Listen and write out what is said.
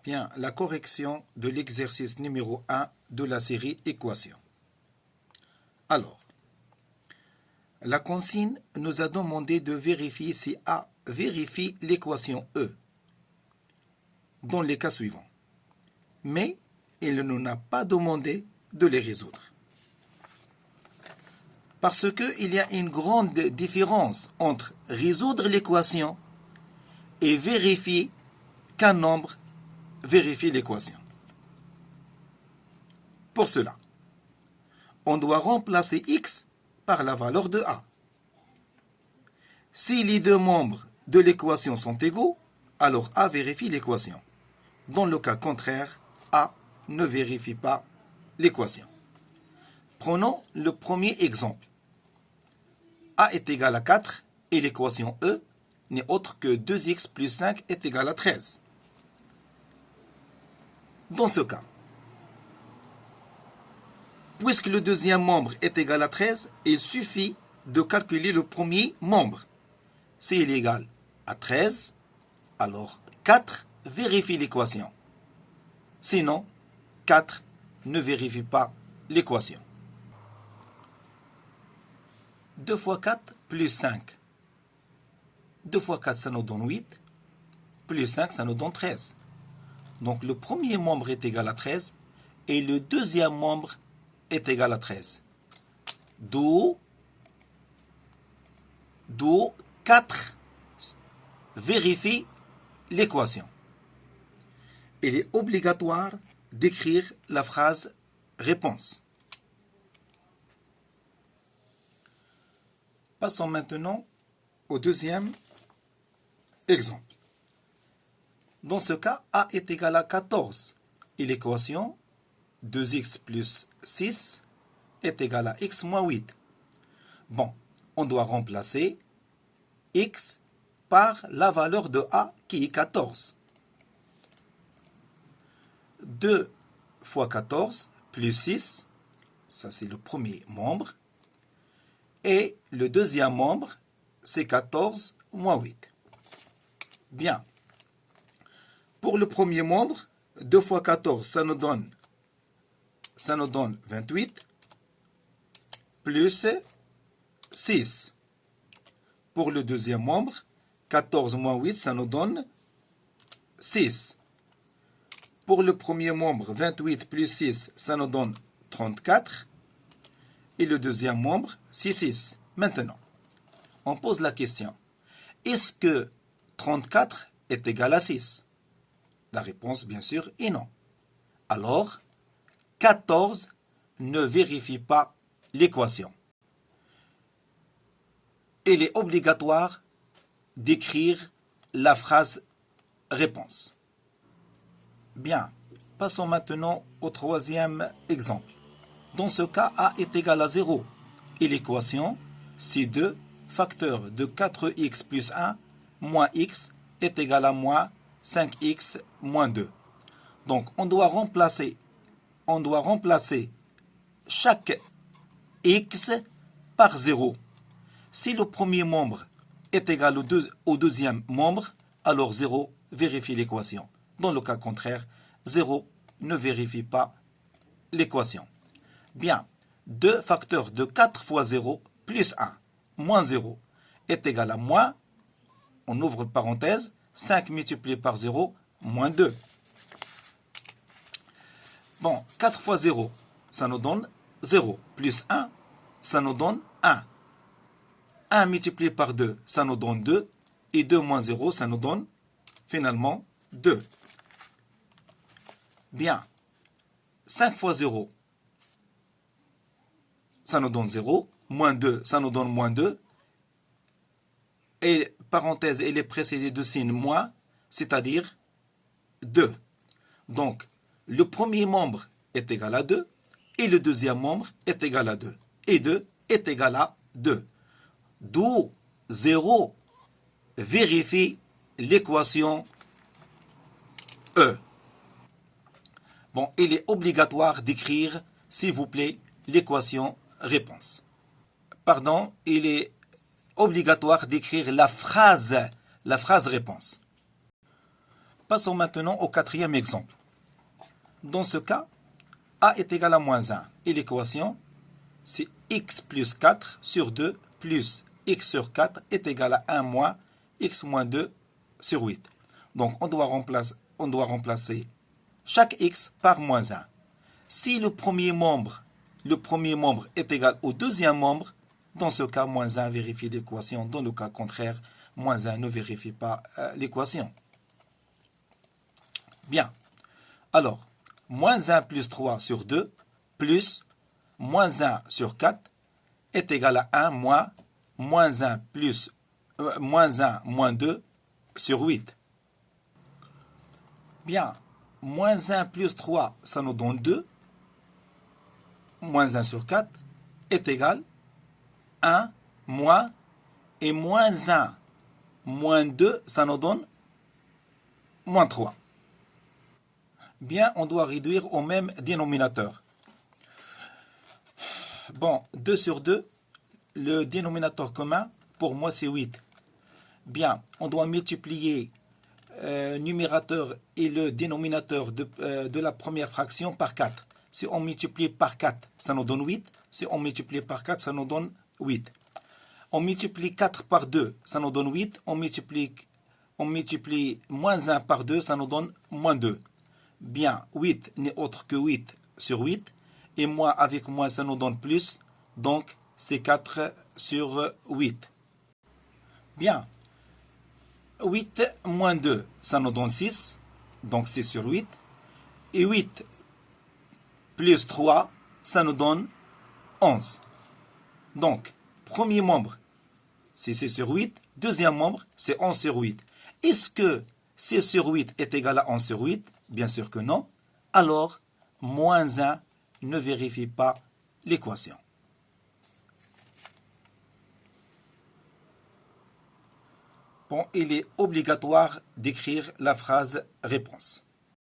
Bien, la correction de l'exercice numéro 1 de la série équations. Alors, la consigne nous a demandé de vérifier si A vérifie l'équation E dans les cas suivants. Mais il ne nous a pas demandé de les résoudre. Parce qu'il y a une grande différence entre résoudre l'équation et vérifier qu'un nombre vérifie l'équation. Pour cela, on doit remplacer x par la valeur de a. Si les deux membres de l'équation sont égaux, alors a vérifie l'équation. Dans le cas contraire, a ne vérifie pas l'équation. Prenons le premier exemple. A est égal à 4 et l'équation E n'est autre que 2x plus 5 est égal à 13. Dans ce cas, puisque le deuxième membre est égal à 13, il suffit de calculer le premier membre. S'il est égal à 13, alors 4 vérifie l'équation. Sinon, 4 ne vérifie pas l'équation. 2 fois 4 plus 5. 2 fois 4, ça nous donne 8. Plus 5, ça nous donne 13. Donc le premier membre est égal à 13 et le deuxième membre est égal à 13. D'où 4 vérifie l'équation. Il est obligatoire d'écrire la phrase réponse. Passons maintenant au deuxième exemple. Dans ce cas, a est égal à 14 et l'équation 2x plus 6 est égal à x moins 8. Bon, on doit remplacer x par la valeur de a qui est 14. 2 fois 14 plus 6, ça c'est le premier membre. Et le deuxième membre, c'est 14 moins 8. Bien. Pour le premier membre, 2 fois 14, ça nous donne 28, plus 6. Pour le deuxième membre, 14 moins 8, ça nous donne 6. Pour le premier membre, 28 plus 6, ça nous donne 34. Et le deuxième membre, c'est 6. Maintenant, on pose la question. Est-ce que 34 est égal à 6? La réponse, bien sûr, est non. Alors, 14 ne vérifie pas l'équation. Il est obligatoire d'écrire la phrase réponse. Bien, passons maintenant au troisième exemple. Dans ce cas, a est égal à 0 et l'équation C2 facteur de 4x plus 1 moins x est égal à moins 5x moins 2. Donc, on doit remplacer chaque x par 0. Si le premier membre est égal au deuxième membre, alors 0 vérifie l'équation. Dans le cas contraire, 0 ne vérifie pas l'équation. Bien, 2 facteurs de 4 fois 0 plus 1 moins 0 est égal à moins, on ouvre parenthèse, 5 multiplié par 0 moins 2. Bon, 4 fois 0, ça nous donne 0. Plus 1, ça nous donne 1. 1 multiplié par 2, ça nous donne 2. Et 2 moins 0, ça nous donne finalement 2. Bien. 5 fois 0, ça nous donne 0. Moins 2, ça nous donne moins 2. Et parenthèse, elle est précédée de signe moins, c'est-à-dire 2. Donc, le premier membre est égal à 2 et le deuxième membre est égal à 2. Et 2 est égal à 2. D'où 0 vérifie l'équation E. Bon, il est obligatoire d'écrire, s'il vous plaît, l'équation réponse. Pardon, il est obligatoire d'écrire la phrase réponse. Passons maintenant au quatrième exemple. Dans ce cas, a est égal à moins 1. Et l'équation, c'est x plus 4 sur 2 plus x sur 4 est égal à 1 moins x moins 2 sur 8. Donc, on doit remplacer chaque x par moins 1. Si le premier membre est égal au deuxième membre, dans ce cas, moins 1 vérifie l'équation. Dans le cas contraire, moins 1 ne vérifie pas l'équation. Bien. Alors, moins 1 plus 3 sur 2 plus moins 1 sur 4 est égal à 1 moins 1 plus moins 1 moins 2 sur 8. Bien. Moins 1 plus 3, ça nous donne 2. Moins 1 sur 4 est égal à 1 moins et moins 1 moins 2, ça nous donne moins 3. Bien, on doit réduire au même dénominateur. Bon, 2 sur 2, le dénominateur commun, pour moi, c'est 8. Bien, on doit multiplier numérateur et le dénominateur de la première fraction par 4. Si on multiplie par 4, ça nous donne 8. Si on multiplie par 4, ça nous donne 8. On multiplie 4 par 2, ça nous donne 8. On multiplie moins 1 par 2, ça nous donne moins 2. Bien, 8 n'est autre que 8 sur 8. Et moins avec moins, ça nous donne plus. Donc, c'est 4 sur 8. Bien. 8 moins 2, ça nous donne 6. Donc, 6 sur 8. Et 8 plus 3, ça nous donne 11. Donc, premier membre, c'est 6 sur 8. Deuxième membre, c'est 11 sur 8. Est-ce que 6 sur 8 est égal à 11 sur 8? Bien sûr que non. Alors, moins 1 ne vérifie pas l'équation. Bon, il est obligatoire d'écrire la phrase réponse.